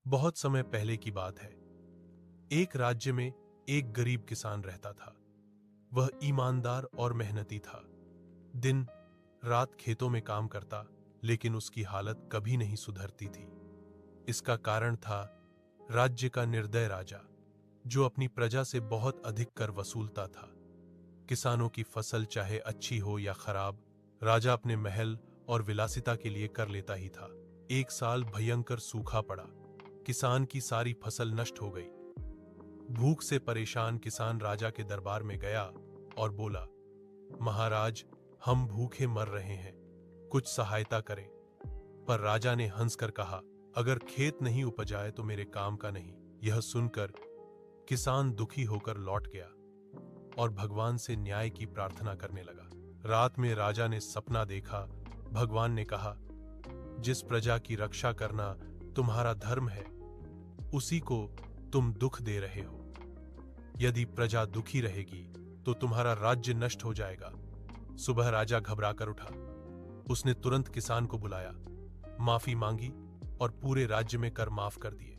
बहुत समय पहले की बात है। एक राज्य में एक गरीब किसान रहता था। वह ईमानदार और मेहनती था। दिन रात खेतों में काम करता, लेकिन उसकी हालत कभी नहीं सुधरती थी। इसका कारण था राज्य का निर्दय राजा, जो अपनी प्रजा से बहुत अधिक कर वसूलता था। किसानों की फसल चाहे अच्छी हो या खराब, राजा अपने महल और विलासिता के लिए कर लेता ही था। एक साल भयंकर सूखा पड़ा। किसान की सारी फसल नष्ट हो गई। भूख से परेशान किसान राजा के दरबार में गया और बोला, महाराज, हम भूखे मर रहे हैं, कुछ सहायता करें। पर राजा ने हंसकर कहा, अगर खेत नहीं उपजाए तो मेरे काम का नहीं। यह सुनकर किसान दुखी होकर लौट गया और भगवान से न्याय की प्रार्थना करने लगा। रात में राजा ने सपना देखा। भगवान ने कहा, जिस प्रजा की रक्षा करना तुम्हारा धर्म है, उसी को तुम दुख दे रहे हो। यदि प्रजा दुखी रहेगी तो तुम्हारा राज्य नष्ट हो जाएगा। सुबह राजा घबराकर उठा। उसने तुरंत किसान को बुलाया, माफी मांगी और पूरे राज्य में कर माफ कर दिए।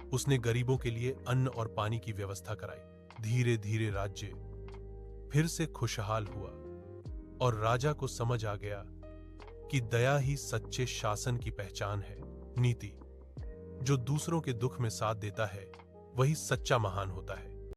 उसने गरीबों के लिए अन्न और पानी की व्यवस्था कराई। धीरे धीरे राज्य फिर से खुशहाल हुआ और राजा को समझ आ गया कि दया ही सच्चे शासन की पहचान है। नीति: जो दूसरों के दुख में साथ देता है, वही सच्चा महान होता है।